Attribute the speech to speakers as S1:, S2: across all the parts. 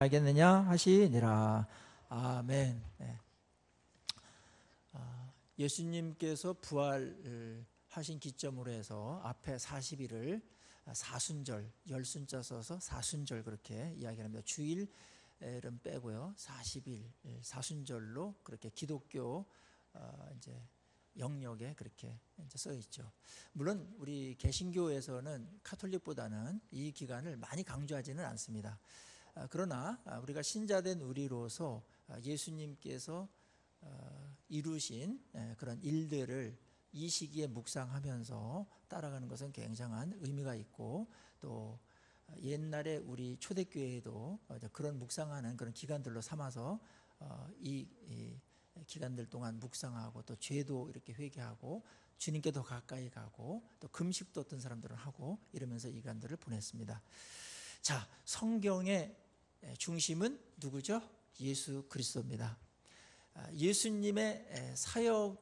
S1: 알겠느냐 하시니라. 아멘. 네. 예수님께서 부활을 하신 기점으로 해서 앞에 40일을 사순절, 열순자 써서 사순절 그렇게 이야기합니다. 주일은 빼고요. 40일 사순절로 그렇게 기독교 이제 영역에 그렇게 이제 써 있죠. 물론 우리 개신교에서는 카톨릭보다는 이 기간을 많이 강조하지는 않습니다. 그러나 우리가 신자된 우리로서 예수님께서 이루신 그런 일들을 이 시기에 묵상하면서 따라가는 것은 굉장한 의미가 있고, 또 옛날에 우리 초대교회에도 그런 묵상하는 그런 기간들로 삼아서 이 기간들 동안 묵상하고 또 죄도 이렇게 회개하고 주님께 더 가까이 가고 또 금식도 어떤 사람들은 하고 이러면서 이 기간들을 보냈습니다. 자, 성경의 중심은 누구죠? 예수 그리스도입니다. 예수님의 사역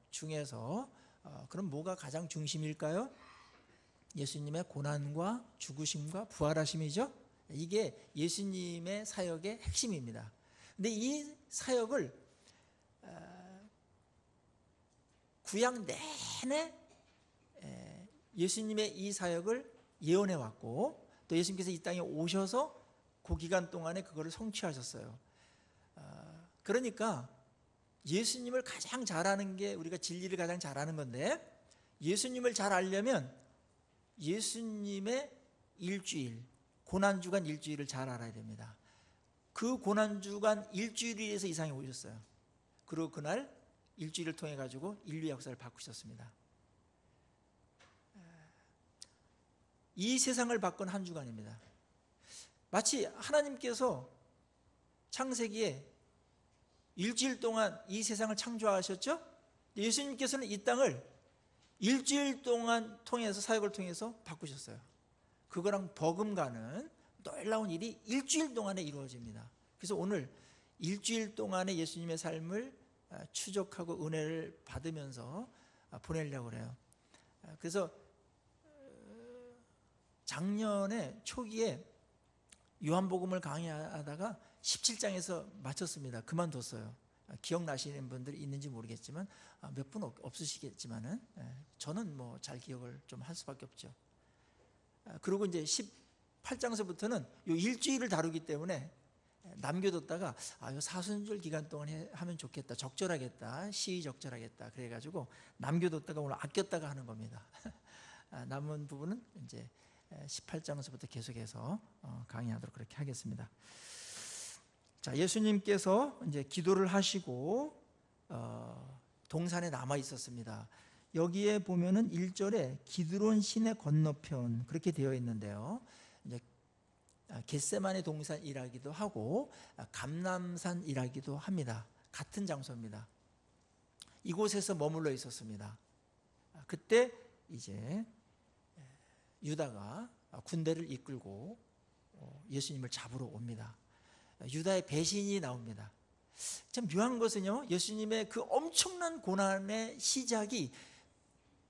S1: 중에서 그럼 뭐가 가장 중심일까요? 예수님의 고난과 죽으심과 부활하심이죠. 이게 예수님의 사역의 핵심입니다. 근데 이 사역을 구약 내내 예수님의 이 사역을 예언해 왔고, 또 예수님께서 이 땅에 오셔서 그 기간 동안에 그거를 성취하셨어요. 그러니까 예수님을 가장 잘하는 게 우리가 진리를 가장 잘하는 건데, 예수님을 잘 알려면 예수님의 일주일, 고난주간 일주일을 잘 알아야 됩니다. 그 고난주간 일주일에서 이 세상에 오셨어요. 그리고 그날 일주일을 통해 가지고 인류 역사를 바꾸셨습니다. 이 세상을 바꾼 한 주간입니다. 마치 하나님께서 창세기에 일주일 동안 이 세상을 창조하셨죠? 예수님께서는 이 땅을 일주일 동안 통해서 사역을 통해서 바꾸셨어요. 그거랑 버금가는 놀라운 일이 일주일 동안에 이루어집니다. 그래서 오늘 일주일 동안의 예수님의 삶을 추적하고 은혜를 받으면서 보내려고 그래요. 그래서 작년에 초기에 요한복음을 강의하다가 17장에서 마쳤습니다. 그만뒀어요. 기억나시는 분들이 있는지 모르겠지만 몇 분 없으시겠지만은 저는 뭐 잘 기억을 좀 할 수밖에 없죠. 그리고 이제 18장서부터는 요 일주일을 다루기 때문에 남겨뒀다가 요 사순절 기간 동안 하면 좋겠다, 적절하겠다, 시의적절하겠다 그래가지고 남겨뒀다가 오늘 아꼈다가 하는 겁니다. 남은 부분은 이제 18장서부터 계속해서 강의하도록 그렇게 하겠습니다. 자, 예수님께서 이제 기도를 하시고 동산에 남아 있었습니다. 여기에 보면은 1절에 기드론 시내 건너편 그렇게 되어 있는데요. 이제 겟세마네 동산이라기도 하고 감람산이라기도 합니다. 같은 장소입니다. 이곳에서 머물러 있었습니다. 그때 이제 유다가 군대를 이끌고 예수님을 잡으러 옵니다. 유다의 배신이 나옵니다. 참 묘한 것은요, 예수님의 그 엄청난 고난의 시작이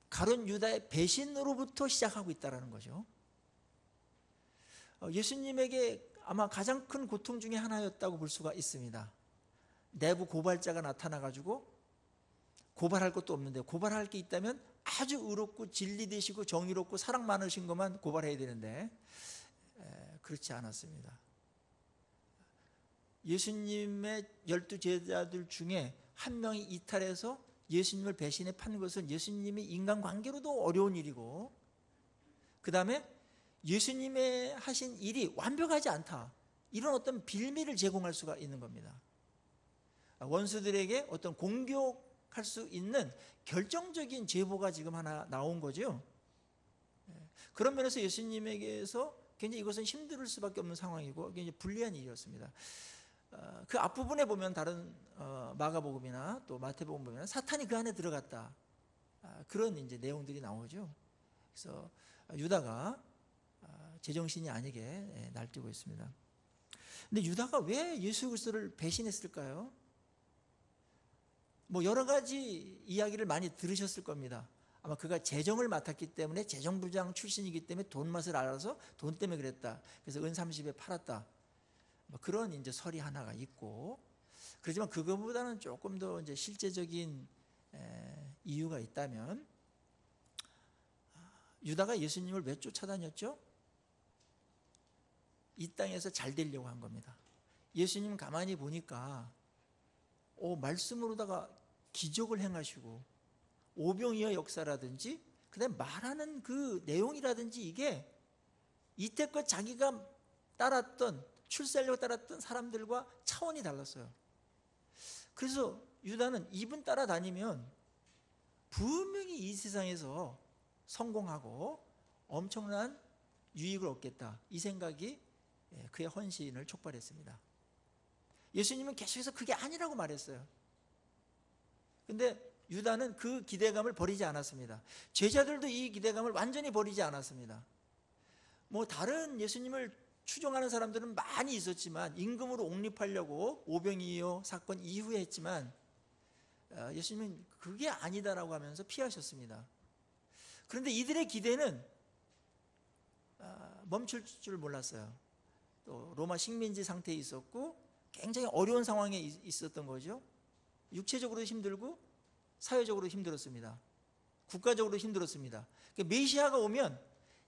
S1: 가룟 유다의 배신으로부터 시작하고 있다는 거죠. 예수님에게 아마 가장 큰 고통 중에 하나였다고 볼 수가 있습니다. 내부 고발자가 나타나가지고 고발할 것도 없는데, 고발할 게 있다면 아주 의롭고 진리 되시고 정의롭고 사랑 많으신 것만 고발해야 되는데 그렇지 않았습니다. 예수님의 12제자들 중에 한 명이 이탈해서 예수님을 배신해 판 것은 예수님이 인간관계로도 어려운 일이고, 그 다음에 예수님의 하신 일이 완벽하지 않다, 이런 어떤 빌미를 제공할 수가 있는 겁니다. 원수들에게 어떤 공격할 수 있는 결정적인 제보가 지금 하나 나온 거죠. 그런 면에서 예수님에게서 굉장히 이것은 힘들 수밖에 없는 상황이고 굉장히 불리한 일이었습니다. 그 앞부분에 보면 다른 마가복음이나 또 마태복음 보면 사탄이 그 안에 들어갔다, 그런 이제 내용들이 나오죠. 그래서 유다가 제정신이 아니게 날뛰고 있습니다. 근데 유다가 왜 예수 그리스도를 배신했을까요? 뭐 여러 가지 이야기를 많이 들으셨을 겁니다. 아마 그가 재정을 맡았기 때문에, 재정부장 출신이기 때문에 돈 맛을 알아서 돈 때문에 그랬다, 그래서 은 30에 팔았다, 뭐 그런 이제 설이 하나가 있고, 그렇지만 그거보다는 조금 더 이제 실제적인 이유가 있다면, 유다가 예수님을 왜 쫓아다녔죠? 이 땅에서 잘 되려고 한 겁니다. 예수님 가만히 보니까 말씀으로다가 기적을 행하시고 오병이어 역사라든지 그다음에 말하는 그 내용이라든지 이게 이때껏 자기가 따랐던, 출세하려고 따랐던 사람들과 차원이 달랐어요. 그래서 유다는 이분 따라다니면 분명히 이 세상에서 성공하고 엄청난 유익을 얻겠다, 이 생각이 그의 헌신을 촉발했습니다. 예수님은 계속해서 그게 아니라고 말했어요. 근데 유다는 그 기대감을 버리지 않았습니다. 제자들도 이 기대감을 완전히 버리지 않았습니다. 뭐 다른 예수님을 추종하는 사람들은 많이 있었지만, 임금으로 옹립하려고 오병이어 사건 이후에 했지만, 예수님은 그게 아니다라고 하면서 피하셨습니다. 그런데 이들의 기대는 멈출 줄 몰랐어요. 또 로마 식민지 상태에 있었고 굉장히 어려운 상황에 있었던 거죠. 육체적으로도 힘들고 사회적으로 힘들었습니다. 국가적으로 힘들었습니다. 메시아가 오면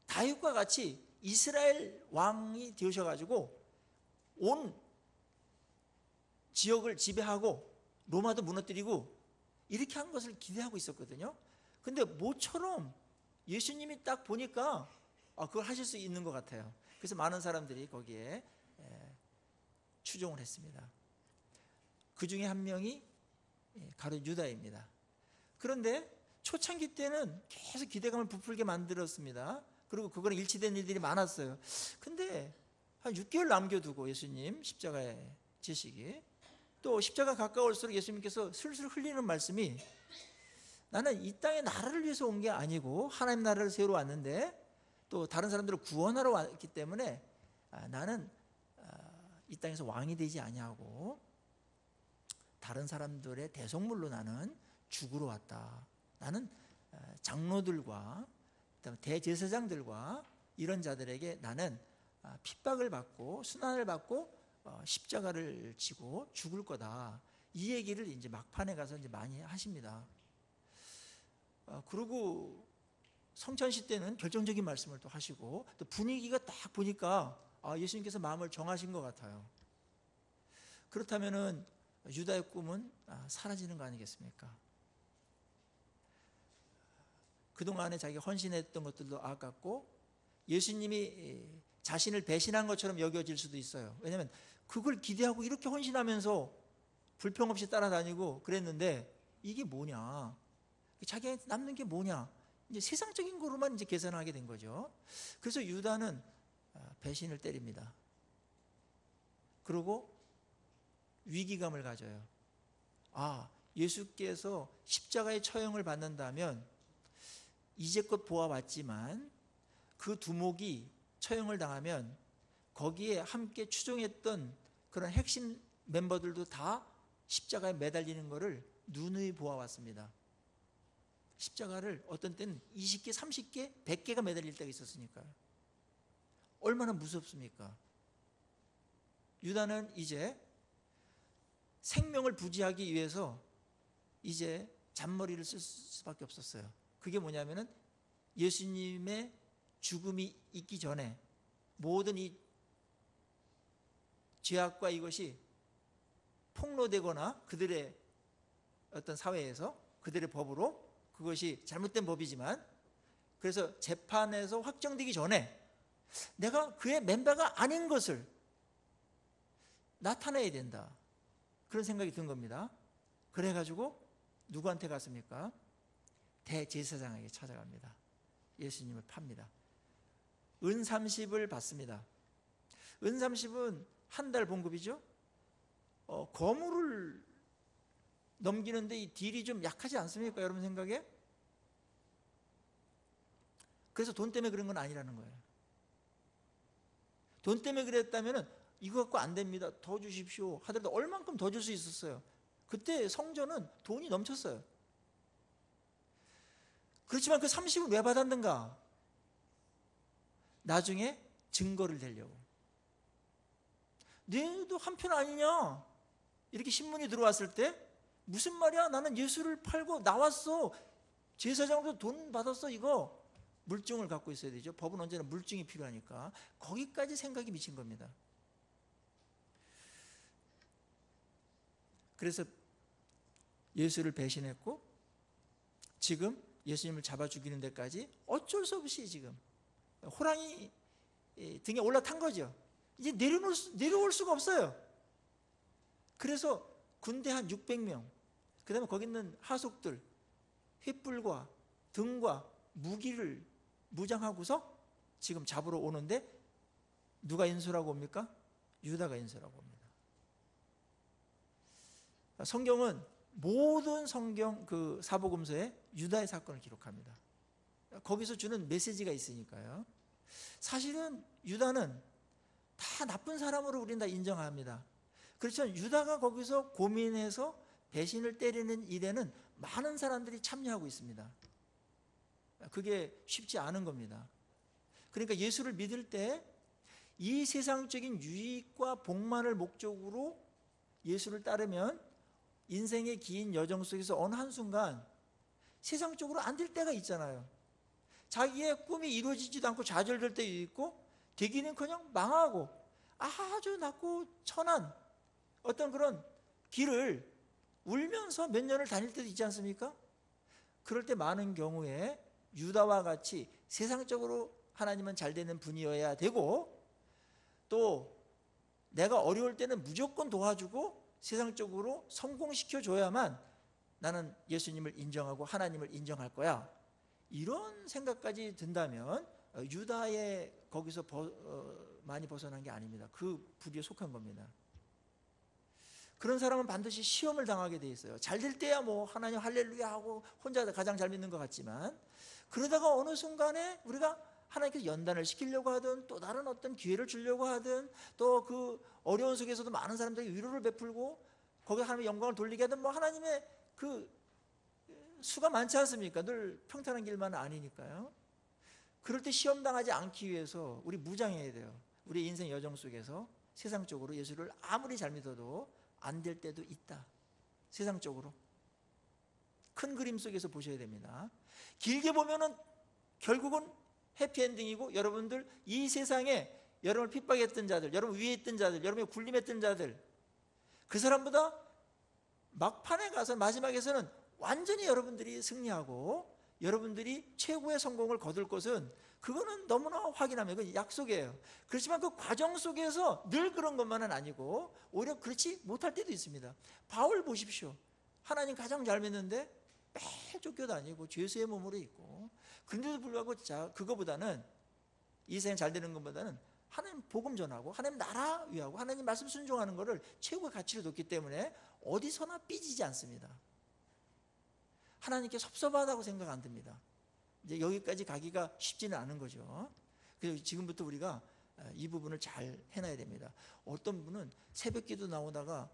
S1: 다윗과 같이 이스라엘 왕이 되셔가지고 온 지역을 지배하고 로마도 무너뜨리고 이렇게 한 것을 기대하고 있었거든요. 근데 모처럼 예수님이 딱 보니까 그걸 하실 수 있는 것 같아요. 그래서 많은 사람들이 거기에 추종을 했습니다. 그 중에 한 명이 가룟 유다입니다. 그런데 초창기 때는 계속 기대감을 부풀게 만들었습니다. 그리고 그거랑 일치된 일들이 많았어요. 근데 한 6개월 남겨두고 예수님 십자가에 지시기, 또 십자가 가까울수록 예수님께서 슬슬 흘리는 말씀이, 나는 이 땅에 나라를 위해서 온 게 아니고 하나님 나라를 세우러 왔는데 또 다른 사람들을 구원하러 왔기 때문에 나는 이 땅에서 왕이 되지 아니하고 다른 사람들의 대속물로 나는 죽으러 왔다. 나는 장로들과 대제사장들과 이런 자들에게 나는 핍박을 받고 순환을 받고 십자가를 지고 죽을 거다. 이 얘기를 이제 막판에 가서 이제 많이 하십니다. 그리고 성찬식 때는 결정적인 말씀을 또 하시고, 또 분위기가 딱 보니까 예수님께서 마음을 정하신 것 같아요. 그렇다면은 유다의 꿈은 사라지는 거 아니겠습니까? 그동안에 자기가 헌신했던 것들도 아깝고 예수님이 자신을 배신한 것처럼 여겨질 수도 있어요. 왜냐하면 그걸 기대하고 이렇게 헌신하면서 불평 없이 따라다니고 그랬는데 이게 뭐냐, 자기한테 남는 게 뭐냐, 이제 세상적인 거로만 이제 계산하게 된 거죠. 그래서 유다는 배신을 때립니다. 그리고 위기감을 가져요. 예수께서 십자가의 처형을 받는다면 이제껏 보아왔지만 그 두목이 처형을 당하면 거기에 함께 추종했던 그런 핵심 멤버들도 다 십자가에 매달리는 것을 누누이 보아왔습니다. 십자가를 어떤 때는 20개, 30개, 100개가 매달릴 때가 있었으니까요. 얼마나 무섭습니까? 유다는 이제 생명을 부지하기 위해서 이제 잔머리를 쓸 수밖에 없었어요. 그게 뭐냐면은 예수님의 죽음이 있기 전에 모든 이 죄악과 이것이 폭로되거나 그들의 어떤 사회에서 그들의 법으로 그것이 잘못된 법이지만, 그래서 재판에서 확정되기 전에 내가 그의 멤버가 아닌 것을 나타내야 된다, 그런 생각이 든 겁니다. 그래가지고 누구한테 갔습니까? 대제사장에게 찾아갑니다. 예수님을 팝니다. 은 30을 받습니다. 은 30은 한 달 봉급이죠. 거물을 넘기는데 이 딜이 좀 약하지 않습니까? 여러분 생각에? 그래서 돈 때문에 그런 건 아니라는 거예요. 돈 때문에 그랬다면 이거 갖고 안 됩니다, 더 주십시오 하더라도 얼만큼 더 줄 수 있었어요. 그때 성전은 돈이 넘쳤어요. 그렇지만 그 30을 왜 받았는가? 나중에 증거를 대려고. 너도 한편 아니냐? 이렇게 신문이 들어왔을 때 무슨 말이야? 나는 예수를 팔고 나왔어. 제사장으로 돈 받았어. 이거 물증을 갖고 있어야 되죠. 법은 언제나 물증이 필요하니까. 거기까지 생각이 미친 겁니다. 그래서 예수를 배신했고 지금 예수님을 잡아 죽이는 데까지 어쩔 수 없이 지금 호랑이 등에 올라탄 거죠. 이제 내려올 수가 없어요. 그래서 군대 한 600명, 그 다음에 거기 있는 하속들, 횃불과 등과 무기를 무장하고서 지금 잡으러 오는데 누가 인솔하고 옵니까? 유다가 인솔하고 옵니다. 성경은 모든 성경 그 사복음서에 유다의 사건을 기록합니다. 거기서 주는 메시지가 있으니까요. 사실은 유다는 다 나쁜 사람으로 우리는 다 인정합니다. 그렇지만 유다가 거기서 고민해서 배신을 때리는 일에는 많은 사람들이 참여하고 있습니다. 그게 쉽지 않은 겁니다. 그러니까 예수를 믿을 때 이 세상적인 유익과 복만을 목적으로 예수를 따르면 인생의 긴 여정 속에서 어느 한순간 세상적으로 안 될 때가 있잖아요. 자기의 꿈이 이루어지지도 않고 좌절될 때도 있고 되기는커녕 망하고 아주 낮고 천한 어떤 그런 길을 울면서 몇 년을 다닐 때도 있지 않습니까? 그럴 때 많은 경우에 유다와 같이 세상적으로 하나님은 잘 되는 분이어야 되고 또 내가 어려울 때는 무조건 도와주고 세상적으로 성공시켜줘야만 나는 예수님을 인정하고 하나님을 인정할 거야. 이런 생각까지 든다면 유다의 거기서 많이 벗어난 게 아닙니다. 그 부류에 속한 겁니다. 그런 사람은 반드시 시험을 당하게 돼 있어요. 잘 될 때야 뭐 하나님 할렐루야 하고 혼자 가장 잘 믿는 것 같지만 그러다가 어느 순간에 우리가 하나님께서 연단을 시키려고 하든 또 다른 어떤 기회를 주려고 하든 또 그 어려운 속에서도 많은 사람들이 위로를 베풀고 거기에 하나님의 영광을 돌리게 하든 뭐 하나님의 그 수가 많지 않습니까? 늘 평탄한 길만은 아니니까요. 그럴 때 시험당하지 않기 위해서 우리 무장해야 돼요. 우리 인생 여정 속에서 세상적으로 예수를 아무리 잘 믿어도 안 될 때도 있다. 세상적으로 큰 그림 속에서 보셔야 됩니다. 길게 보면은 결국은 해피엔딩이고 여러분들 이 세상에 여러분을 핍박했던 자들, 여러분 위에 있던 자들, 여러분의 굴림했던 자들 그 사람보다 막판에 가서 마지막에서는 완전히 여러분들이 승리하고 여러분들이 최고의 성공을 거둘 것은 그거는 너무나 확인하면 그 약속이에요. 그렇지만 그 과정 속에서 늘 그런 것만은 아니고 오히려 그렇지 못할 때도 있습니다. 바울 보십시오. 하나님 가장 잘 믿는데 매일 쫓겨다니고 죄수의 몸으로 있고 그런데도 불구하고 그거보다는 이 세상 잘 되는 것보다는 하나님 복음 전하고 하나님 나라 위하고 하나님 말씀 순종하는 것을 최고의 가치로 뒀기 때문에 어디서나 삐지지 않습니다. 하나님께 섭섭하다고 생각 안 듭니다. 이제 여기까지 가기가 쉽지는 않은 거죠. 그래서 지금부터 우리가 이 부분을 잘 해놔야 됩니다. 어떤 분은 새벽기도 나오다가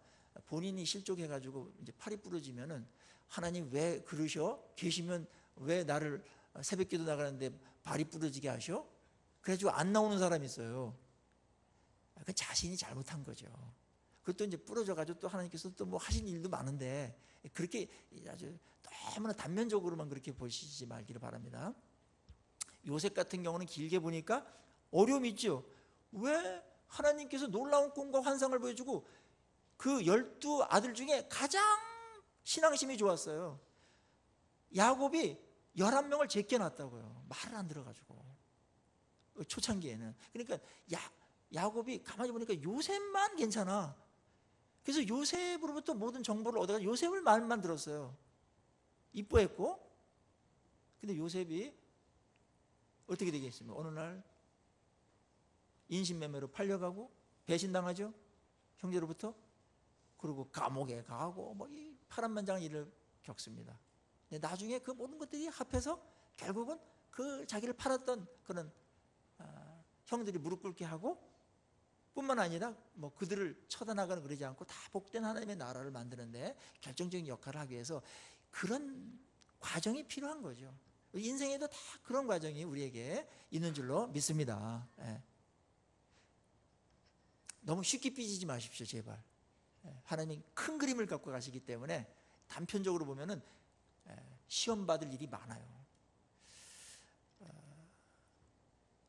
S1: 본인이 실족해가지고 이제 팔이 부러지면은 하나님 왜 그러셔? 계시면 왜 나를 새벽기도 나가는데 발이 부러지게 하셔? 그래가지고 안 나오는 사람이 있어요. 그 자신이 잘못한 거죠. 그것도 이제 부러져가지고 또 하나님께서 또 뭐 하신 일도 많은데 그렇게 아주 너무나 단면적으로만 그렇게 보시지 말기를 바랍니다. 요셉 같은 경우는 길게 보니까 어려움이 있죠. 왜 하나님께서 놀라운 꿈과 환상을 보여주고 그 12 아들 중에 가장 신앙심이 좋았어요. 야곱이 11명을 제껴놨다고요. 말을 안 들어가지고 초창기에는. 그러니까 야곱이 가만히 보니까 요셉만 괜찮아. 그래서 요셉으로부터 모든 정보를 얻어서 요셉을 말만 들었어요. 이뻐했고. 근데 요셉이 어떻게 되겠습니까? 어느 날 인신매매로 팔려가고 배신당하죠. 형제로부터. 그리고 감옥에 가고 뭐 이 파란만장한 일을 겪습니다. 근데 나중에 그 모든 것들이 합해서 결국은 그 자기를 팔았던 그런 형들이 무릎 꿇게 하고 뿐만 아니라 뭐 그들을 처단하거나 그러지 않고 다 복된 하나님의 나라를 만드는데 결정적인 역할을 하기 위해서 그런 과정이 필요한 거죠. 인생에도 다 그런 과정이 우리에게 있는 줄로 믿습니다. 예. 너무 쉽게 삐지지 마십시오, 제발. 하나님 큰 그림을 갖고 가시기 때문에 단편적으로 보면은 시험 받을 일이 많아요.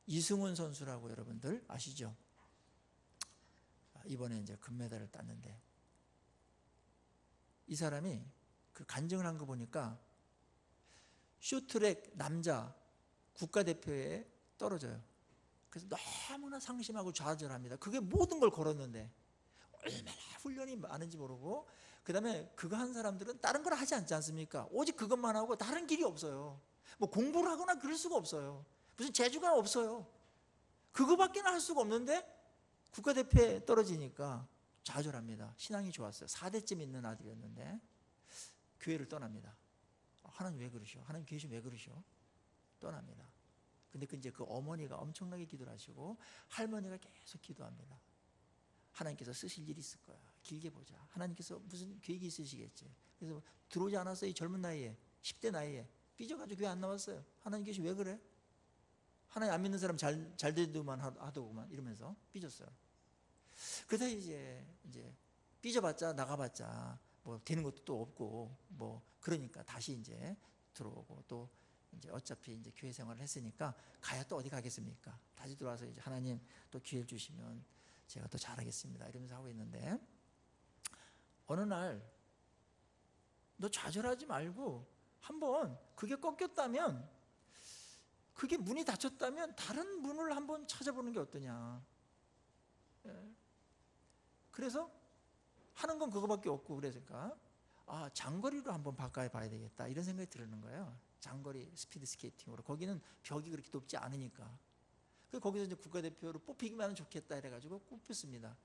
S1: 이승훈 선수라고 여러분들 아시죠? 이번에 이제 금메달을 땄는데, 이 사람이 그 간증을 한 거 보니까 쇼트트랙 남자 국가대표에 떨어져요. 그래서 너무나 상심하고 좌절합니다. 그게 모든 걸 걸었는데 얼마나 훈련이 많은지 모르고, 그 다음에 그거 한 사람들은 다른 걸 하지 않지 않습니까? 오직 그것만 하고 다른 길이 없어요. 뭐 공부를 하거나 그럴 수가 없어요. 무슨 재주가 없어요. 그거밖에 할 수가 없는데 국가대표에 떨어지니까 좌절합니다. 신앙이 좋았어요. 4대쯤 있는 아들이었는데 교회를 떠납니다. 하나님 왜 그러셔? 하나님 계시 왜 그러셔? 떠납니다. 근데 이제 그 어머니가 엄청나게 기도를 하시고 할머니가 계속 기도합니다. 하나님께서 쓰실 일이 있을 거야. 길게 보자. 하나님께서 무슨 계획이 있으시겠지. 그래서 들어오지 않았어요. 이 젊은 나이에, 10대 나이에 삐져가지고 교회 안 나왔어요. 하나님 계시 왜 그래? 하나님 안 믿는 사람 잘 되더만 하더구만 이러면서 삐졌어요. 그래서 이제 삐져봤자 나가봤자 뭐 되는 것도 또 없고, 뭐 그러니까 다시 이제 들어오고, 또 이제 어차피 이제 교회 생활을 했으니까 가야 또 어디 가겠습니까? 다시 들어와서 이제 하나님 또 기회를 주시면 제가 또 잘하겠습니다 이러면서 하고 있는데, 어느 날 너 좌절하지 말고 한번 그게 꺾였다면, 그게 문이 닫혔다면 다른 문을 한번 찾아보는 게 어떠냐. 그래서 하는 건 그거밖에 없고, 그러니까 장거리로 한번 바꿔 봐야 되겠다 이런 생각이 드는 거예요. 장거리 스피드 스케이팅으로. 거기는 벽이 그렇게 높지 않으니까. 그래서 거기서 이제 국가대표로 뽑히기만 하면 좋겠다 이래가지고 뽑혔습니다.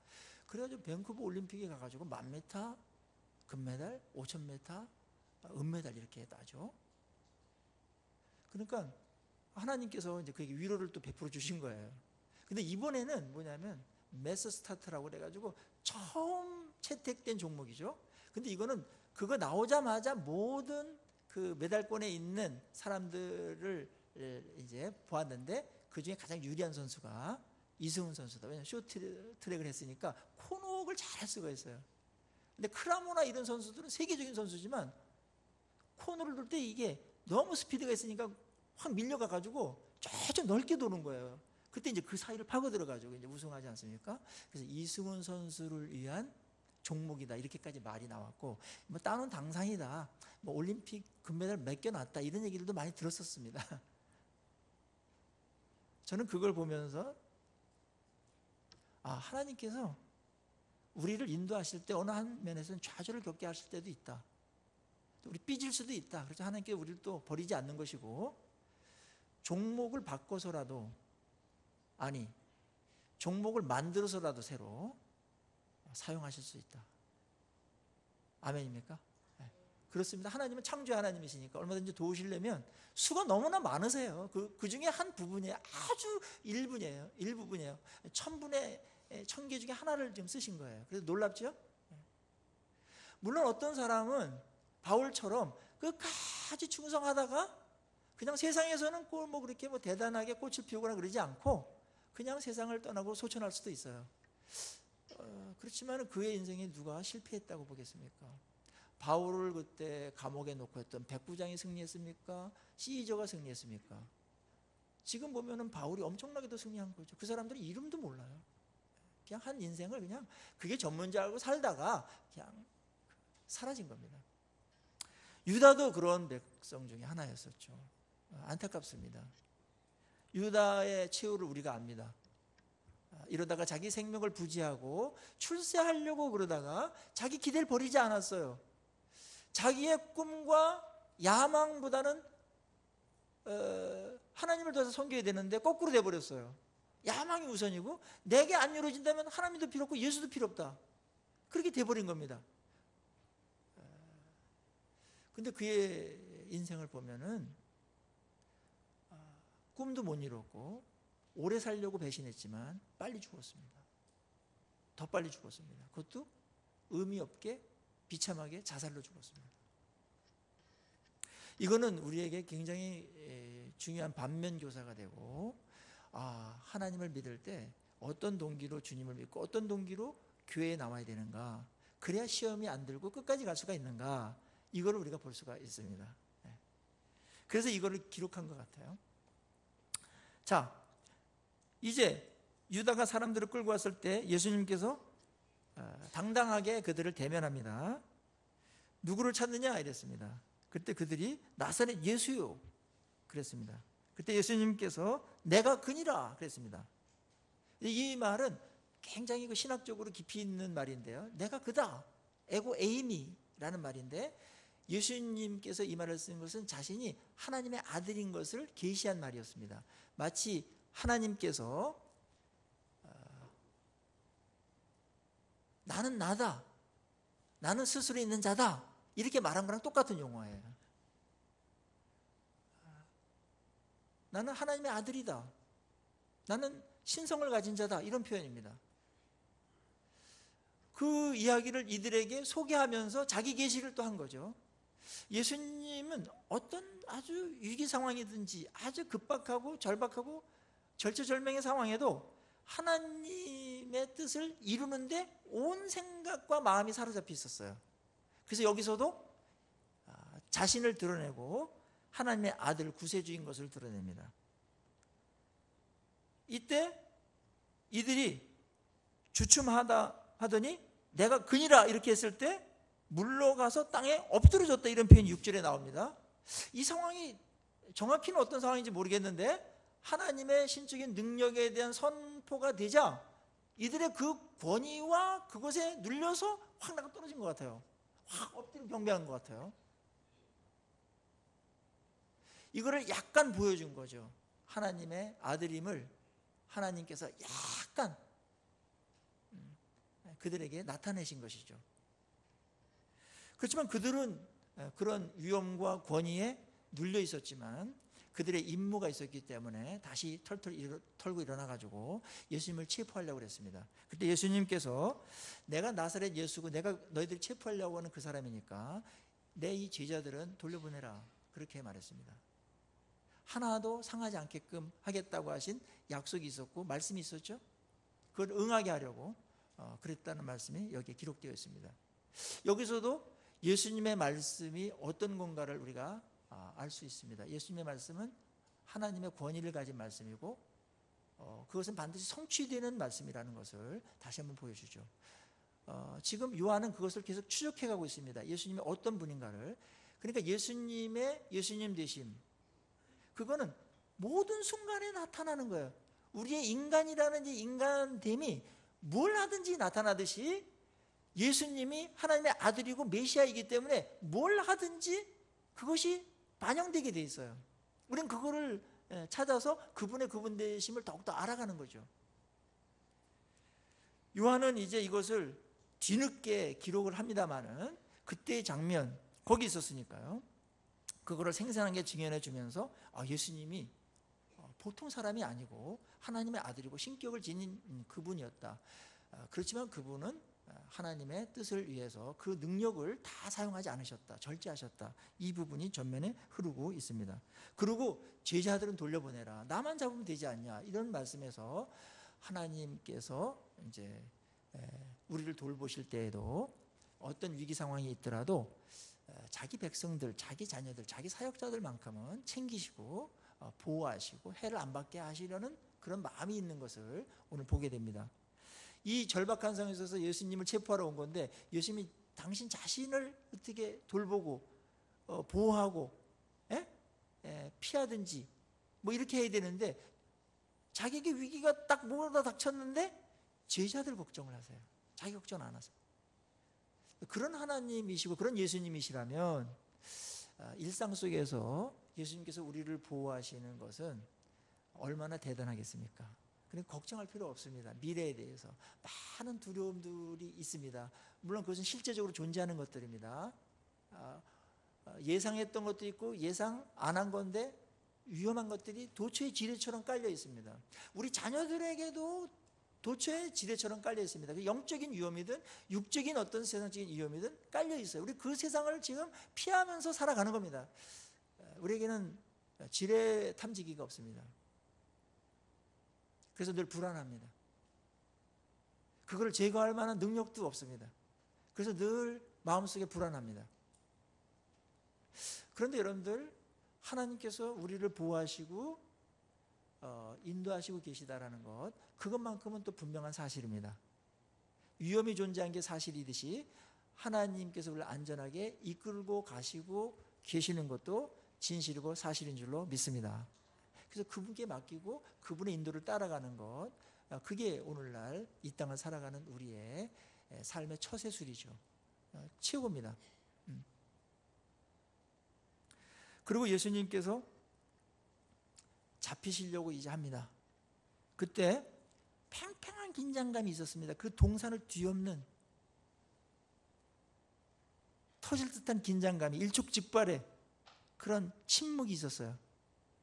S1: 그래가지고 밴쿠버 올림픽에 가가지고 1000m 금메달, 5000m 은메달 이렇게 따죠. 그러니까 하나님께서 이제 그에게 위로를 또 베풀어 주신 거예요. 근데 이번에는 뭐냐면 매스 스타트라고 그래가지고 처음 채택된 종목이죠. 근데 이거는 그거 나오자마자 모든 그 메달권에 있는 사람들을 이제 보았는데, 그 중에 가장 유리한 선수가 이승훈 선수다. 왜냐하면 쇼트트랙을 했으니까 코너웍을 잘 할 수가 있어요. 근데 크라모나 이런 선수들은 세계적인 선수지만 코너를 돌 때 이게 너무 스피드가 있으니까 확 밀려가가지고 좀 넓게 도는 거예요. 그때 이제 그 사이를 파고들어가지고 이제 우승하지 않습니까? 그래서 이승훈 선수를 위한 종목이다 이렇게까지 말이 나왔고, 뭐 따놓은 당상이다, 뭐 올림픽 금메달 맡겨놨다 이런 얘기들도 많이 들었었습니다. 저는 그걸 보면서 하나님께서 우리를 인도하실 때 어느 한 면에서는 좌절을 겪게 하실 때도 있다. 우리 삐질 수도 있다. 그래서 하나님께 우리를 또 버리지 않는 것이고, 종목을 바꿔서라도, 아니 종목을 만들어서라도 새로 사용하실 수 있다. 아멘입니까? 네. 그렇습니다. 하나님은 창조의 하나님이시니까 얼마든지 도우시려면 수가 너무나 많으세요. 그 중에 한 부분이에요. 아주 일부분이에요. 1000분의 1000개 중에 하나를 지금 쓰신 거예요. 그래서 놀랍죠? 물론 어떤 사람은 바울처럼 끝까지 충성하다가 그냥 세상에서는 뭐 그렇게 뭐 대단하게 꽃을 피우거나 그러지 않고 그냥 세상을 떠나고 소천할 수도 있어요. 그렇지만 그의 인생에 누가 실패했다고 보겠습니까? 바울을 그때 감옥에 놓고 했던 백부장이 승리했습니까? 시저가 승리했습니까? 지금 보면은 바울이 엄청나게도 승리한 거죠. 그 사람들이 이름도 몰라요. 그냥 한 인생을 그냥 그게 전문자라고 살다가 그냥 사라진 겁니다. 유다도 그런 백성 중에 하나였었죠. 안타깝습니다. 유다의 최후를 우리가 압니다. 이러다가 자기 생명을 부지하고 출세하려고 그러다가 자기 기대를 버리지 않았어요. 자기의 꿈과 야망보다는 하나님을 더 섬겨야 되는데 거꾸로 돼버렸어요. 야망이 우선이고 내게 안 이루어진다면 하나님도 필요 없고 예수도 필요 없다. 그렇게 돼버린 겁니다. 근데 그의 인생을 보면은 꿈도 못 이뤘고 오래 살려고 배신했지만 빨리 죽었습니다. 더 빨리 죽었습니다. 그것도 의미 없게 비참하게 자살로 죽었습니다. 이거는 우리에게 굉장히 중요한 반면교사가 되고, 하나님을 믿을 때 어떤 동기로 주님을 믿고 어떤 동기로 교회에 나와야 되는가, 그래야 시험이 안 들고 끝까지 갈 수가 있는가, 이거를 우리가 볼 수가 있습니다. 그래서 이거를 기록한 것 같아요. 자, 이제 유다가 사람들을 끌고 왔을 때 예수님께서 당당하게 그들을 대면합니다. 누구를 찾느냐 이랬습니다. 그때 그들이 나사렛 예수요 그랬습니다. 그때 예수님께서 내가 그니라 그랬습니다. 이 말은 굉장히 그 신학적으로 깊이 있는 말인데요. 내가 그다, 에고 에이미라는 말인데, 예수님께서 이 말을 쓴 것은 자신이 하나님의 아들인 것을 계시한 말이었습니다. 마치 하나님께서 나는 나다, 나는 스스로 있는 자다, 이렇게 말한 거랑 똑같은 용어예요. 나는 하나님의 아들이다, 나는 신성을 가진 자다, 이런 표현입니다. 그 이야기를 이들에게 소개하면서 자기 계시를 또 한 거죠. 예수님은 어떤 아주 위기 상황이든지 아주 급박하고 절박하고 절체절명의 상황에도 하나님의 뜻을 이루는데 온 생각과 마음이 사로잡혀 있었어요. 그래서 여기서도 자신을 드러내고 하나님의 아들 구세주인 것을 드러냅니다. 이때 이들이 주춤하더니 내가 그니라 이렇게 했을 때 물러가서 땅에 엎드려졌다, 이런 표현이 6절에 나옵니다. 이 상황이 정확히는 어떤 상황인지 모르겠는데 하나님의 신적인 능력에 대한 선포가 되자 이들의 그 권위와 그것에 눌려서 확 나가 떨어진 것 같아요. 확 엎드려 경배한 것 같아요. 이거를 약간 보여준 거죠. 하나님의 아들임을 하나님께서 약간 그들에게 나타내신 것이죠. 그렇지만 그들은 그런 위엄과 권위에 눌려 있었지만 그들의 임무가 있었기 때문에 다시 털털 털고 일어나가지고 예수님을 체포하려고 그랬습니다. 그때 예수님께서 내가 나사렛 예수고 내가 너희들 체포하려고 하는 그 사람이니까 내 이 제자들은 돌려보내라, 그렇게 말했습니다. 하나도 상하지 않게끔 하겠다고 하신 약속이 있었고 말씀이 있었죠. 그걸 응하게 하려고 그랬다는 말씀이 여기에 기록되어 있습니다. 여기서도 예수님의 말씀이 어떤 건가를 우리가 알 수 있습니다. 예수님의 말씀은 하나님의 권위를 가진 말씀이고 그것은 반드시 성취되는 말씀이라는 것을 다시 한번 보여주죠. 지금 요한은 그것을 계속 추적해 가고 있습니다. 예수님이 어떤 분인가를. 그러니까 예수님의 예수님 되심, 그거는 모든 순간에 나타나는 거예요. 우리의 인간이라는 이 인간됨이 뭘 하든지 나타나듯이 예수님이 하나님의 아들이고 메시아이기 때문에 뭘 하든지 그것이 반영되게 돼 있어요. 우리는 그거를 찾아서 그분의 그분 되심을 더욱더 알아가는 거죠. 요한은 이제 이것을 뒤늦게 기록을 합니다마는 그때의 장면 거기 있었으니까요. 그거를 생생하게 증언해 주면서 예수님이 보통 사람이 아니고 하나님의 아들이고 신격을 지닌 그분이었다. 그렇지만 그분은 하나님의 뜻을 위해서 그 능력을 다 사용하지 않으셨다, 절제하셨다. 이 부분이 전면에 흐르고 있습니다. 그리고 제자들은 돌려보내라, 나만 잡으면 되지 않냐, 이런 말씀에서 하나님께서 이제 우리를 돌보실 때에도 어떤 위기 상황이 있더라도 자기 백성들, 자기 자녀들, 자기 사역자들만큼은 챙기시고 보호하시고 해를 안 받게 하시려는 그런 마음이 있는 것을 오늘 보게 됩니다. 이 절박한 상황에 있어서 예수님을 체포하러 온 건데 예수님이 당신 자신을 어떻게 돌보고 보호하고 피하든지 뭐 이렇게 해야 되는데 자기에게 위기가 딱 몰아다 닥쳤는데 제자들 걱정을 하세요. 자기 걱정 안 하세요. 그런 하나님이시고 그런 예수님이시라면 일상 속에서 예수님께서 우리를 보호하시는 것은 얼마나 대단하겠습니까? 그러니까 걱정할 필요 없습니다. 미래에 대해서 많은 두려움들이 있습니다. 물론 그것은 실제적으로 존재하는 것들입니다. 예상했던 것도 있고 예상 안 한 건데 위험한 것들이 도처의 지뢰처럼 깔려 있습니다. 우리 자녀들에게도 도처의 지뢰처럼 깔려 있습니다. 영적인 위험이든 육적인 어떤 세상적인 위험이든 깔려 있어요. 우리 그 세상을 지금 피하면서 살아가는 겁니다. 우리에게는 지뢰 탐지기가 없습니다. 그래서 늘 불안합니다. 그걸 제거할 만한 능력도 없습니다. 그래서 늘 마음속에 불안합니다. 그런데 여러분들, 하나님께서 우리를 보호하시고 인도하시고 계시다라는 것, 그것만큼은 또 분명한 사실입니다. 위험이 존재한 게 사실이듯이 하나님께서 우리를 안전하게 이끌고 가시고 계시는 것도 진실이고 사실인 줄로 믿습니다. 그래서 그분께 맡기고 그분의 인도를 따라가는 것, 그게 오늘날 이 땅을 살아가는 우리의 삶의 처세술이죠. 최고입니다. 그리고 예수님께서 잡히시려고 이제 합니다. 그때 팽팽한 긴장감이 있었습니다. 그 동산을 뒤엎는 터질 듯한 긴장감이, 일촉즉발의 그런 침묵이 있었어요.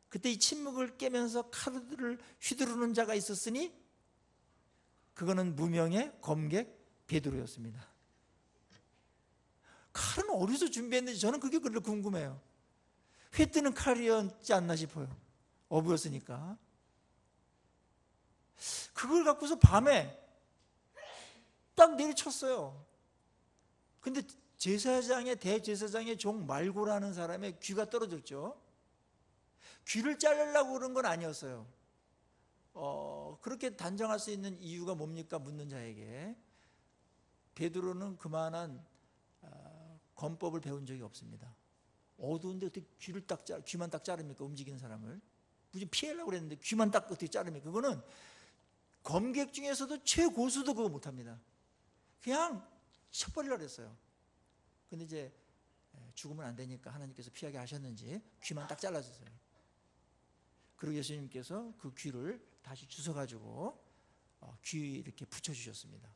S1: 그때 이 침묵을 깨면서 칼을 휘두르는 자가 있었으니 그거는 무명의 검객 베드로였습니다. 칼은 어디서 준비했는지 저는 그게 그렇게 궁금해요. 회 뜨는 칼이었지 않나 싶어요. 어부였으니까. 그걸 갖고서 밤에 딱 내리쳤어요. 근데 대제사장의 종 말고라는 사람의 귀가 떨어졌죠. 귀를 자르려고 그런 건 아니었어요. 그렇게 단정할 수 있는 이유가 뭡니까? 묻는 자에게. 베드로는 그만한 권법을 배운 적이 없습니다. 어두운데 어떻게 귀만 딱 자릅니까? 움직이는 사람을. 무슨 피하려고 그랬는데 귀만 딱 어떻게 자릅니까? 그거는 검객 중에서도 최고수도 그거 못합니다. 그냥 쳐버리려고 그랬어요. 근데 이제 죽으면 안 되니까 하나님께서 피하게 하셨는지 귀만 딱 잘라주세요. 그리고 예수님께서 그 귀를 다시 주워가지고 귀 이렇게 붙여주셨습니다.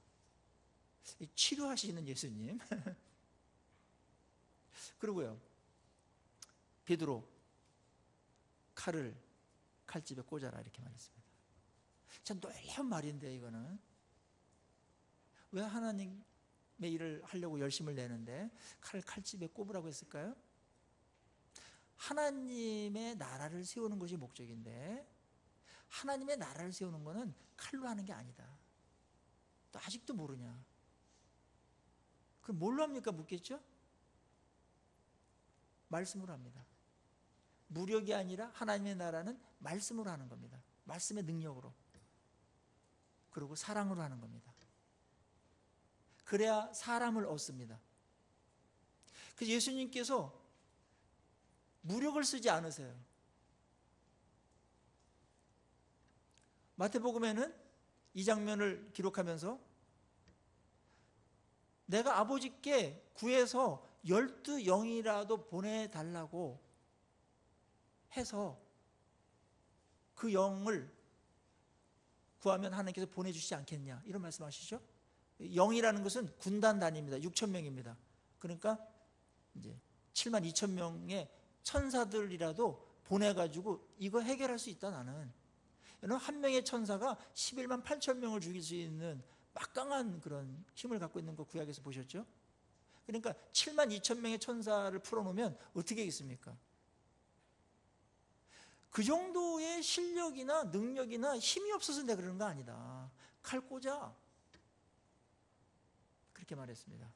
S1: 치료하시는 예수님. 그리고요, 베드로, 칼을 칼집에 꽂아라 이렇게 말했습니다. 참 놀라운 말인데, 이거는 왜 하나님의 일을 하려고 열심을 내는데 칼을 칼집에 꼽으라고 했을까요? 하나님의 나라를 세우는 것이 목적인데, 하나님의 나라를 세우는 것은 칼로 하는 게 아니다. 또 아직도 모르냐? 그럼 뭘로 합니까? 묻겠죠? 말씀으로 합니다. 무력이 아니라 하나님의 나라는 말씀으로 하는 겁니다. 말씀의 능력으로. 그리고 사랑으로 하는 겁니다. 그래야 사람을 얻습니다. 그래서 예수님께서 무력을 쓰지 않으세요. 마태복음에는 이 장면을 기록하면서 내가 아버지께 구해서 12영이라도 보내달라고 해서 그 영을 구하면 하나님께서 보내주시지 않겠냐, 이런 말씀하시죠. 영이라는 것은 군단 단위입니다. 6,000명입니다. 그러니까 이제 72,000명의 천사들이라도 보내가지고 이거 해결할 수 있다. 나는 한 명의 천사가 11만 8천 명을 죽일 수 있는 막강한 그런 힘을 갖고 있는 거 구약에서 보셨죠? 그러니까 7만 2천 명의 천사를 풀어놓으면 어떻게 하겠습니까? 그 정도의 실력이나 능력이나 힘이 없어서 내가 그러는 거 아니다. 칼 꽂아. 그렇게 말했습니다.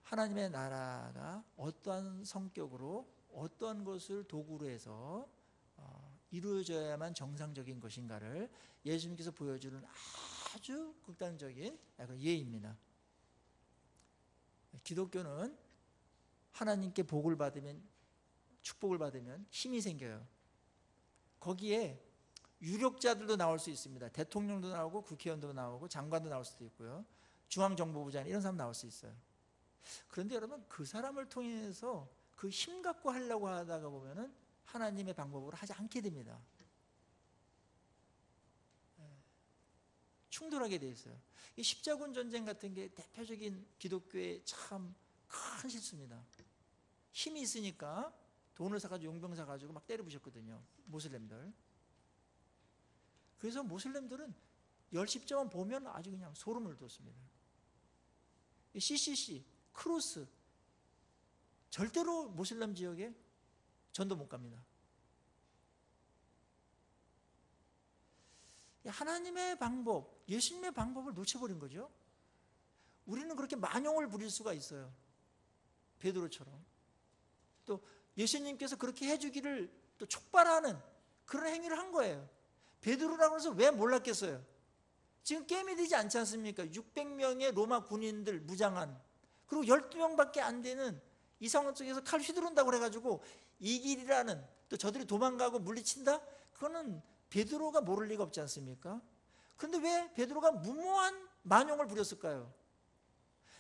S1: 하나님의 나라가 어떠한 성격으로 어떠한 것을 도구로 해서 이루어져야만 정상적인 것인가를 예수님께서 보여주는 아주 극단적인 예입니다. 기독교는 하나님께 복을 받으면, 축복을 받으면 힘이 생겨요. 거기에 유력자들도 나올 수 있습니다. 대통령도 나오고 국회의원도 나오고 장관도 나올 수도 있고요. 중앙정보부장 이런 사람 나올 수 있어요. 그런데 여러분, 그 사람을 통해서 그 힘 갖고 하려고 하다가 보면은 하나님의 방법으로 하지 않게 됩니다. 충돌하게 돼 있어요. 이 십자군 전쟁 같은 게 대표적인 기독교의 참 큰 실수입니다. 힘이 있으니까 돈을 사가지고 용병 사가지고 막 때려 부셨거든요, 모슬렘들. 그래서 모슬렘들은 열십자만 보면 아주 그냥 소름을 돋습니다. CCC, 크루스, 절대로 모슬렘 지역에 전도 못 갑니다. 하나님의 방법, 예수님의 방법을 놓쳐버린 거죠. 우리는 그렇게 만용을 부릴 수가 있어요. 베드로처럼. 또 예수님께서 그렇게 해주기를 또 촉발하는 그런 행위를 한 거예요. 베드로라고 해서 왜 몰랐겠어요? 지금 게임이 되지 않지 않습니까? 600명의 로마 군인들 무장한, 그리고 12명밖에 안 되는 이 상황 속에서 칼 휘두른다고 해가지고 이 길이라는, 또 저들이 도망가고 물리친다? 그거는 베드로가 모를 리가 없지 않습니까? 그런데 왜 베드로가 무모한 만용을 부렸을까요?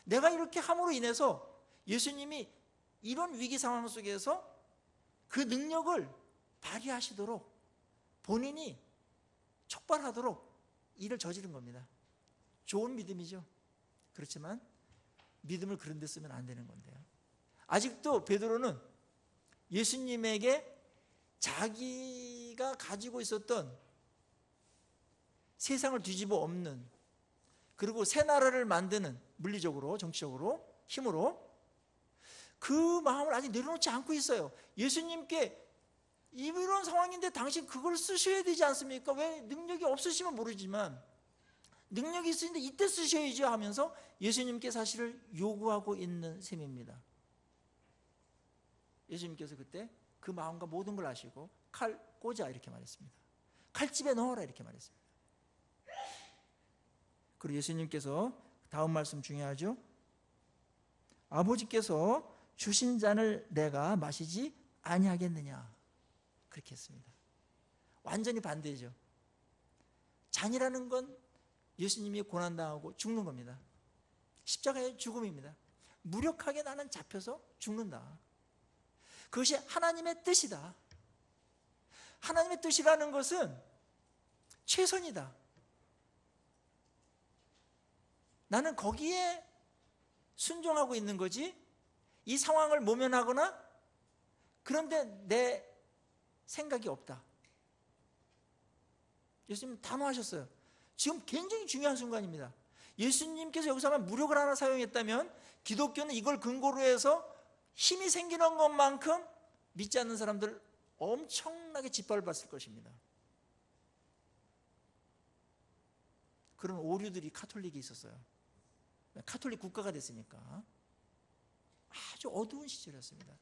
S1: 내가 이렇게 함으로 인해서 예수님이 이런 위기 상황 속에서 그 능력을 발휘하시도록 본인이 촉발하도록 일을 저지른 겁니다. 좋은 믿음이죠. 그렇지만 믿음을 그런 데 쓰면 안 되는 건데요. 아직도 베드로는 예수님에게 자기가 가지고 있었던 세상을 뒤집어 엎는, 그리고 새 나라를 만드는, 물리적으로 정치적으로 힘으로 그 마음을 아직 내려놓지 않고 있어요. 예수님께 이런 상황인데 당신 그걸 쓰셔야 되지 않습니까? 왜 능력이 없으시면 모르지만 능력이 있으신데 이때 쓰셔야죠 하면서 예수님께 사실을 요구하고 있는 셈입니다. 예수님께서 그때 그 마음과 모든 걸 아시고 칼 꽂아 이렇게 말했습니다. 칼집에 넣어라 이렇게 말했습니다. 그리고 예수님께서 다음 말씀 중요하죠. 아버지께서 주신 잔을 내가 마시지 아니하겠느냐, 그렇게 했습니다. 완전히 반대죠. 잔이라는 건 예수님이 고난당하고 죽는 겁니다. 십자가의 죽음입니다. 무력하게 나는 잡혀서 죽는다. 그것이 하나님의 뜻이다. 하나님의 뜻이라는 것은 최선이다. 나는 거기에 순종하고 있는 거지, 이 상황을 모면하거나 그런데 내 생각이 없다. 예수님 단호하셨어요. 지금 굉장히 중요한 순간입니다. 예수님께서 여기서만 무력을 하나 사용했다면 기독교는 이걸 근거로 해서 힘이 생기는 것만큼 믿지 않는 사람들 엄청나게 짓밟았을 것입니다. 그런 오류들이 카톨릭에 있었어요. 카톨릭 국가가 됐으니까. 아주 어두운 시절이었습니다.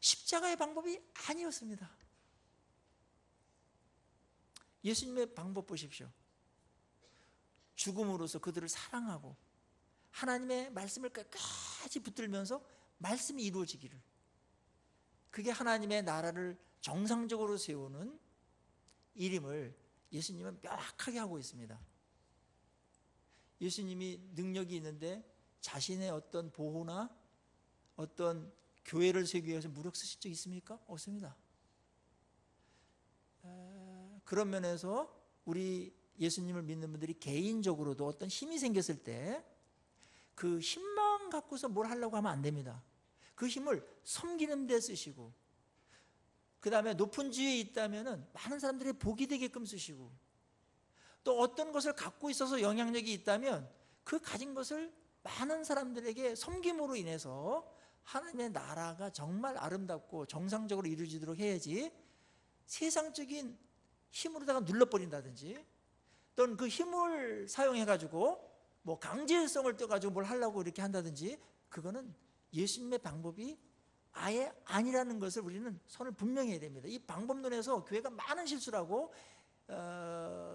S1: 십자가의 방법이 아니었습니다. 예수님의 방법 보십시오. 죽음으로써 그들을 사랑하고 하나님의 말씀을 끝까지 붙들면서 말씀이 이루어지기를, 그게 하나님의 나라를 정상적으로 세우는 일임을 예수님은 명확하게 하고 있습니다. 예수님이 능력이 있는데 자신의 어떤 보호나 어떤 교회를 세우기 위해서 무력 쓰신 적 있습니까? 없습니다. 그런 면에서 우리 예수님을 믿는 분들이 개인적으로도 어떤 힘이 생겼을 때 그 힘만 갖고서 뭘 하려고 하면 안 됩니다. 그 힘을 섬기는 데 쓰시고, 그 다음에 높은 지위에 있다면 많은 사람들이 복이 되게끔 쓰시고, 또 어떤 것을 갖고 있어서 영향력이 있다면 그 가진 것을 많은 사람들에게 섬김으로 인해서 하나님의 나라가 정말 아름답고 정상적으로 이루어지도록 해야지, 세상적인 힘으로다가 눌러버린다든지 또는 그 힘을 사용해가지고 뭐 강제성을 떠가지고 뭘 하려고 이렇게 한다든지, 그거는 예수님의 방법이 아예 아니라는 것을 우리는 선을 분명히 해야 됩니다. 이 방법론에서 교회가 많은 실수를 하고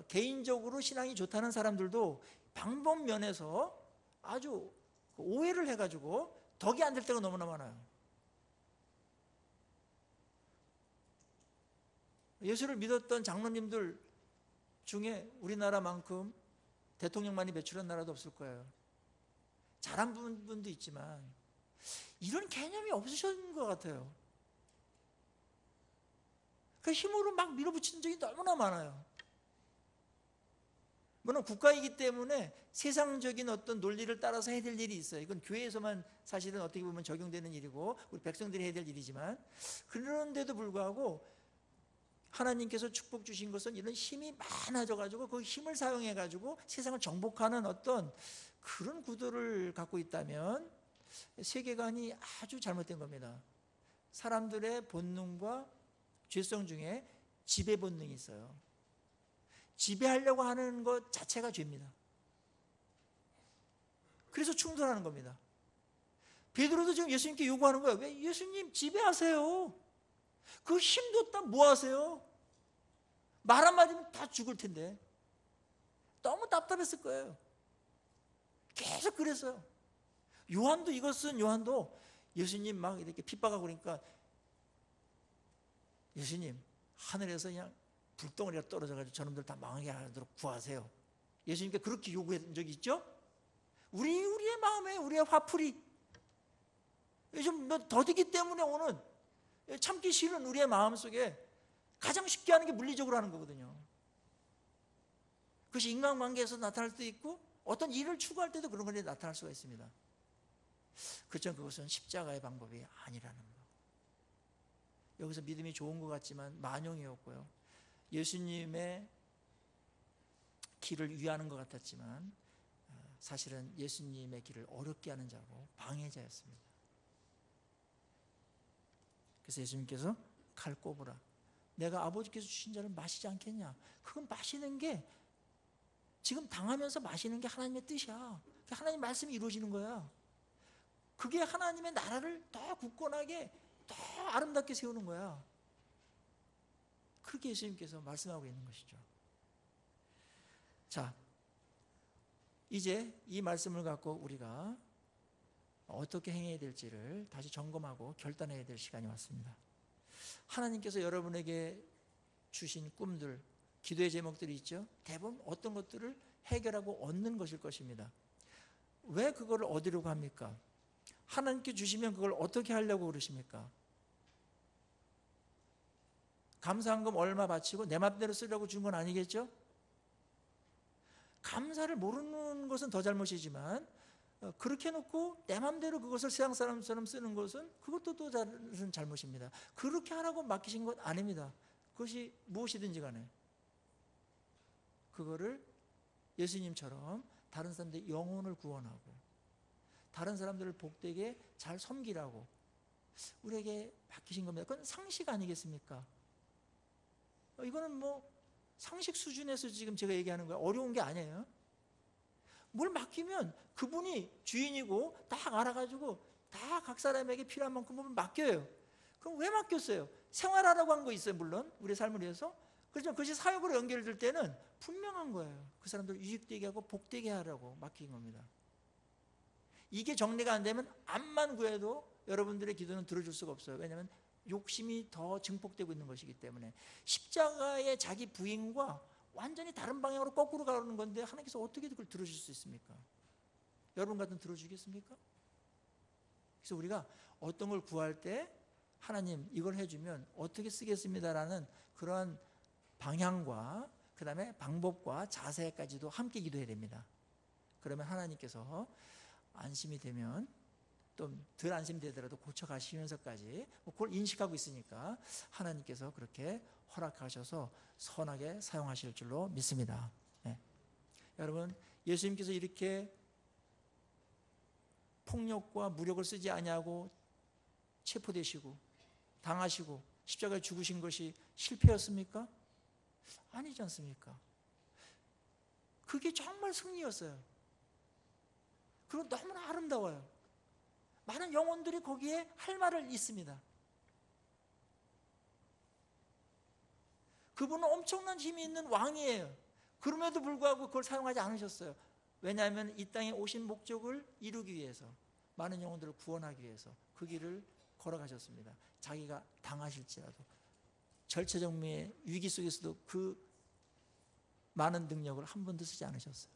S1: 개인적으로 신앙이 좋다는 사람들도 방법 면에서 아주 오해를 해가지고 덕이 안 될 때가 너무나 많아요. 예수를 믿었던 장로님들 중에 우리나라만큼 대통령만이 배출한 나라도 없을 거예요. 잘한 분도 있지만 이런 개념이 없으신 것 같아요. 그 힘으로 막 밀어붙이는 적이 너무나 많아요. 물론 국가이기 때문에 세상적인 어떤 논리를 따라서 해야 될 일이 있어요. 이건 교회에서만 사실은 어떻게 보면 적용되는 일이고 우리 백성들이 해야 될 일이지만, 그런데도 불구하고 하나님께서 축복 주신 것은 이런 힘이 많아져 가지고 그 힘을 사용해 가지고 세상을 정복하는 어떤 그런 구도를 갖고 있다면 세계관이 아주 잘못된 겁니다. 사람들의 본능과 죄성 중에 지배 본능이 있어요. 지배하려고 하는 것 자체가 죄입니다. 그래서 충돌하는 겁니다. 베드로도 지금 예수님께 요구하는 거예요. 왜 예수님 지배하세요? 그 힘도 없다 뭐 하세요? 말 한마디면 다 죽을 텐데. 너무 답답했을 거예요. 계속 그랬어요. 요한도 예수님 막 이렇게 핍박하고 그러니까 예수님 하늘에서 그냥 불덩어리가 떨어져가지고 저놈들 다 망하게 하도록 구하세요. 예수님께 그렇게 요구한 적이 있죠? 우리의 마음에 우리의 화풀이 좀 더디기 때문에 오는 참기 싫은 우리의 마음 속에 가장 쉽게 하는 게 물리적으로 하는 거거든요. 그것이 인간관계에서 나타날 수도 있고 어떤 일을 추구할 때도 그런 것이 나타날 수가 있습니다. 그렇지만 그것은 십자가의 방법이 아니라는 거. 여기서 믿음이 좋은 것 같지만 만용이었고요. 예수님의 길을 위하는 것 같았지만 사실은 예수님의 길을 어렵게 하는 자고 방해자였습니다. 그래서 예수님께서 칼 꼽으라. 내가 아버지께서 주신 자를 마시지 않겠냐? 그건 마시는 게 지금 당하면서 마시는 게 하나님의 뜻이야. 하나님 말씀이 이루어지는 거야. 그게 하나님의 나라를 더 굳건하게 더 아름답게 세우는 거야. 그렇게 예수님께서 말씀하고 있는 것이죠. 자, 이제 이 말씀을 갖고 우리가 어떻게 행해야 될지를 다시 점검하고 결단해야 될 시간이 왔습니다. 하나님께서 여러분에게 주신 꿈들, 기도의 제목들이 있죠. 대부분 어떤 것들을 해결하고 얻는 것일 것입니다. 왜 그거를 얻으려고 합니까? 하나님께 주시면 그걸 어떻게 하려고 그러십니까? 감사한금 얼마 바치고 내 맘대로 쓰려고 준 건 아니겠죠? 감사를 모르는 것은 더 잘못이지만 그렇게 해놓고 내 맘대로 그것을 세상 사람처럼 쓰는 것은 그것도 또 다른 잘못입니다. 그렇게 하라고 맡기신 것 아닙니다. 그것이 무엇이든지 간에 그거를 예수님처럼 다른 사람들의 영혼을 구원하고 다른 사람들을 복되게 잘 섬기라고 우리에게 맡기신 겁니다. 그건 상식 아니겠습니까? 이거는 뭐 상식 수준에서 지금 제가 얘기하는 거예요. 어려운 게 아니에요. 뭘 맡기면 그분이 주인이고 딱 알아가지고 다 각 사람에게 필요한 만큼을 맡겨요. 그럼 왜 맡겼어요? 생활하라고 한 거 있어요. 물론 우리의 삶을 위해서. 그렇지만 그것이 사역으로 연결될 때는 분명한 거예요. 그 사람들 유익되게 하고 복되게 하라고 맡긴 겁니다. 이게 정리가 안 되면 암만 구해도 여러분들의 기도는 들어줄 수가 없어요. 왜냐하면 욕심이 더 증폭되고 있는 것이기 때문에. 십자가의 자기 부인과 완전히 다른 방향으로 거꾸로 가는 건데 하나님께서 어떻게 그걸 들어줄 수 있습니까? 여러분 같은 들어주겠습니까? 그래서 우리가 어떤 걸 구할 때 하나님 이걸 해주면 어떻게 쓰겠습니다라는 그러한 방향과 그 다음에 방법과 자세까지도 함께 기도해야 됩니다. 그러면 하나님께서 안심이 되면 또 덜 안심되더라도 고쳐가시면서까지 그걸 인식하고 있으니까 하나님께서 그렇게 허락하셔서 선하게 사용하실 줄로 믿습니다. 네. 여러분 예수님께서 이렇게 폭력과 무력을 쓰지 아니하고 체포되시고 당하시고 십자가에 죽으신 것이 실패였습니까? 아니지 않습니까? 그게 정말 승리였어요. 그리고 너무나 아름다워요. 많은 영혼들이 거기에 할 말을 있습니다. 그분은 엄청난 힘이 있는 왕이에요. 그럼에도 불구하고 그걸 사용하지 않으셨어요. 왜냐하면 이 땅에 오신 목적을 이루기 위해서 많은 영혼들을 구원하기 위해서 그 길을 걸어가셨습니다. 자기가 당하실지라도 절체정미의 위기 속에서도 그 많은 능력을 한 번도 쓰지 않으셨어요.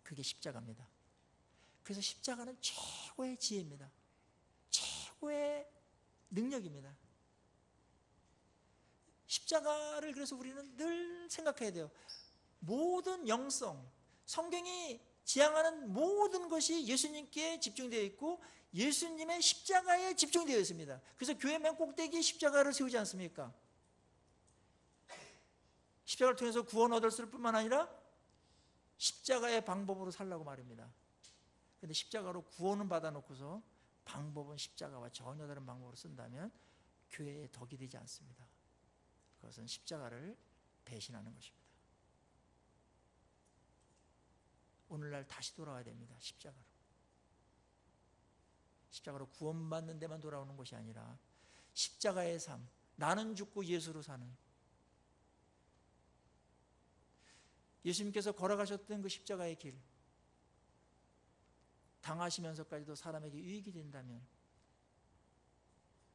S1: 그게 십자가입니다. 그래서 십자가는 최고의 지혜입니다. 최고의 능력입니다. 십자가를 그래서 우리는 늘 생각해야 돼요. 모든 영성, 성경이 지향하는 모든 것이 예수님께 집중되어 있고 예수님의 십자가에 집중되어 있습니다. 그래서 교회 맨 꼭대기에 십자가를 세우지 않습니까? 십자가를 통해서 구원 얻을 뿐만 아니라 십자가의 방법으로 살라고 말입니다. 그런데 십자가로 구원은 받아놓고서 방법은 십자가와 전혀 다른 방법으로 쓴다면 교회에 덕이 되지 않습니다. 그것은 십자가를 배신하는 것입니다. 오늘날 다시 돌아와야 됩니다. 십자가로. 십자가로 구원받는 데만 돌아오는 것이 아니라 십자가의 삶, 나는 죽고 예수로 사는, 예수님께서 걸어가셨던 그 십자가의 길, 당하시면서까지도 사람에게 유익이 된다면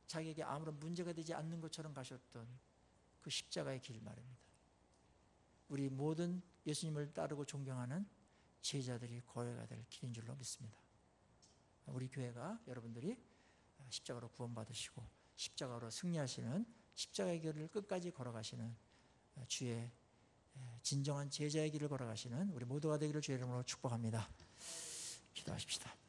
S1: 자기에게 아무런 문제가 되지 않는 것처럼 가셨던 그 십자가의 길 말입니다. 우리 모든 예수님을 따르고 존경하는 제자들이 걸어가야 될 길인 줄로 믿습니다. 우리 교회가 여러분들이 십자가로 구원받으시고 십자가로 승리하시는 십자가의 길을 끝까지 걸어가시는 주의 진정한 제자의 길을 걸어가시는 우리 모두가 되기를 주의 이름으로 축복합니다. 기도하십시다.